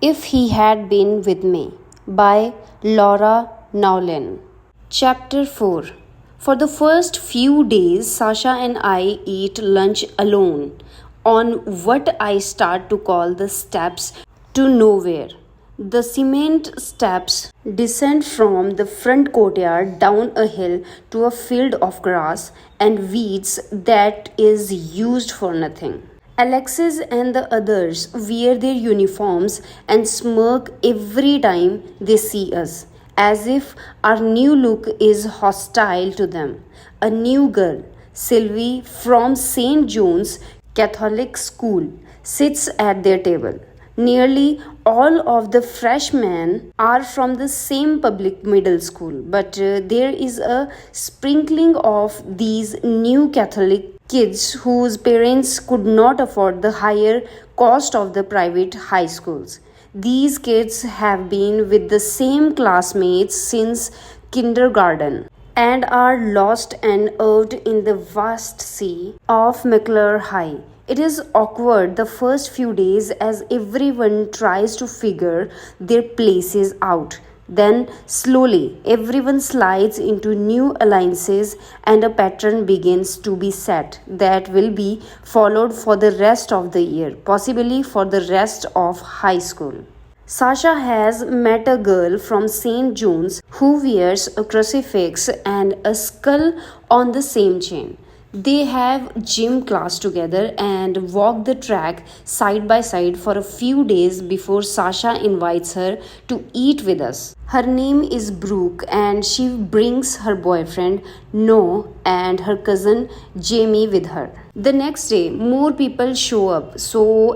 If He Had Been With Me by Laura Nowlin. Chapter 4. For the first few days, Sasha and I eat lunch alone on what I start to call the steps to nowhere. The cement steps descend from the front courtyard down a hill to a field of grass and weeds that is used for nothing. Alexis and the others wear their uniforms and smirk every time they see us, as if our new look is hostile to them. A new girl, Sylvie from St. John's Catholic School, sits at their table. Nearly all of the freshmen are from the same public middle school, but there is a sprinkling of these new Catholic kids whose parents could not afford the higher cost of the private high schools. These kids have been with the same classmates since kindergarten and are lost and erred in the vast sea of McClure High. It is awkward the first few days as everyone tries to figure their places out. Then, slowly, everyone slides into new alliances and a pattern begins to be set that will be followed for the rest of the year, possibly for the rest of high school. Sasha has met a girl from St. John's who wears a crucifix and a skull on the same chain. They have gym class together and walk the track side by side for a few days before Sasha invites her to eat with us. Her name is Brooke and she brings her boyfriend Noah and her cousin Jimie with her. The next day, more people show up,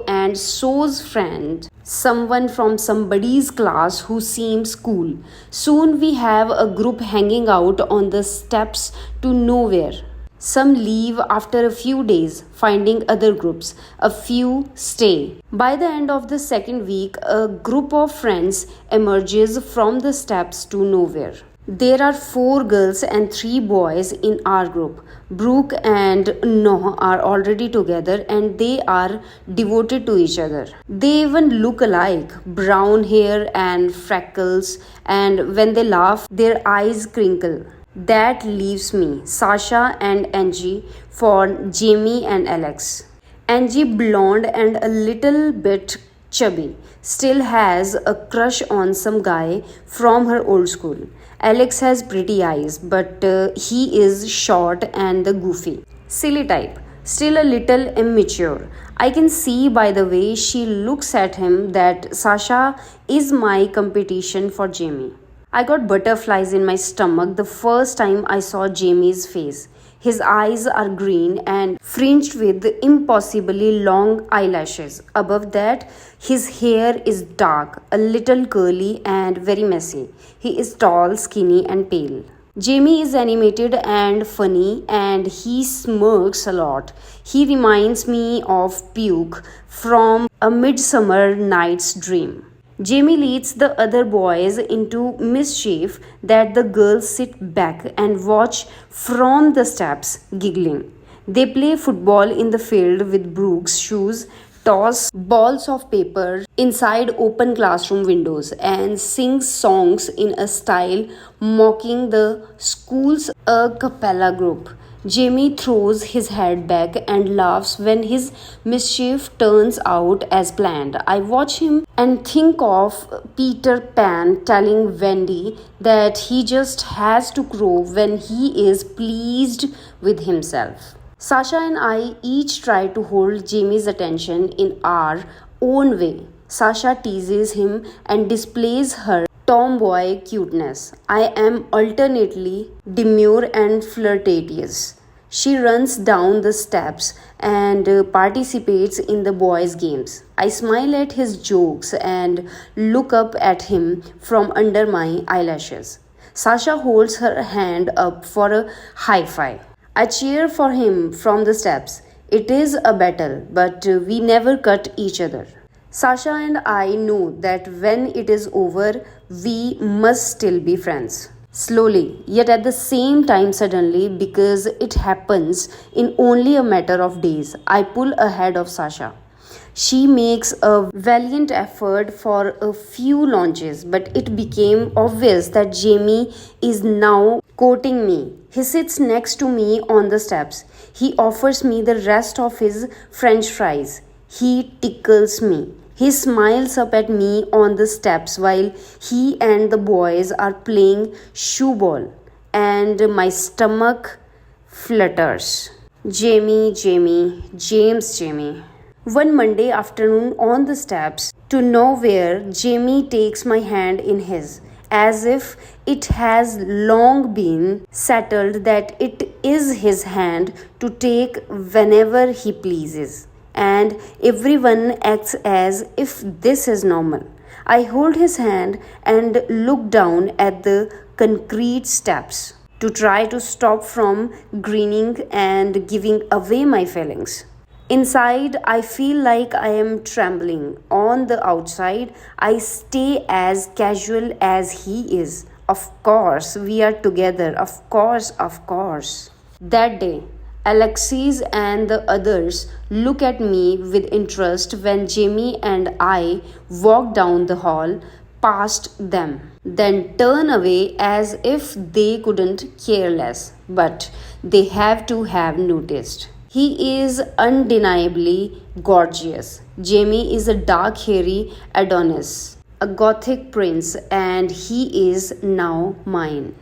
and so's friend, someone from somebody's class who seems cool. Soon we have a group hanging out on the steps to nowhere. Some leave after a few days, finding other groups. A few stay. By the end of the second week, a group of friends emerges from the steps to nowhere. There are 4 girls and 3 boys in our group. Brooke and Noah are already together and they are devoted to each other. They even look alike, brown hair and freckles, and when they laugh, their eyes crinkle. That leaves me, Sasha and Angie for Jimie and Alex. Angie, blonde and a little bit chubby, still has a crush on some guy from her old school. Alex has pretty eyes, but he is short and the goofy. Silly type, still a little immature. I can see by the way she looks at him that Sasha is my competition for Jimie. I got butterflies in my stomach the first time I saw Jamie's face. His eyes are green and fringed with impossibly long eyelashes. Above that, his hair is dark, a little curly, and very messy. He is tall, skinny, and pale. Jimie is animated and funny, and he smirks a lot. He reminds me of Puke from A Midsummer Night's Dream. Jamie leads the other boys into mischief that the girls sit back and watch from the steps, giggling. They play football in the field with Brooke's shoes, toss balls of paper inside open classroom windows, and sing songs in a style mocking the school's a cappella group. Jimmy throws his head back and laughs when his mischief turns out as planned. I watch him and think of Peter Pan telling Wendy that he just has to crow when he is pleased with himself. Sasha and I each try to hold Jamie's attention in our own way. Sasha teases him and displays her tomboy cuteness. I am alternately demure and flirtatious. She runs down the steps and participates in the boys' games. I smile at his jokes and look up at him from under my eyelashes. Sasha holds her hand up for a high five. I cheer for him from the steps. It is a battle, but we never cut each other. Sasha and I know that when it is over, we must still be friends. Slowly, yet at the same time suddenly, because it happens in only a matter of days, I pull ahead of Sasha. She makes a valiant effort for a few launches, but it became obvious that Jimie is now courting me. He sits next to me on the steps. He offers me the rest of his french fries. He tickles me. He smiles up at me on the steps while he and the boys are playing shoe ball, and my stomach flutters. Jamie. One Monday afternoon on the steps to nowhere, Jimie takes my hand in his, as if it has long been settled that it is his hand to take whenever he pleases. And everyone acts as if this is normal. I hold his hand and look down at the concrete steps to try to stop from grinning and giving away my feelings. Inside, I feel like I am trembling. On the outside, I stay as casual as he is. Of course, we are together. Of course. That day, Alexis and the others look at me with interest when Jimie and I walk down the hall past them, then turn away as if they couldn't care less. But they have to have noticed. He is undeniably gorgeous. Jimie is a dark, hairy Adonis, a gothic prince, and he is now mine.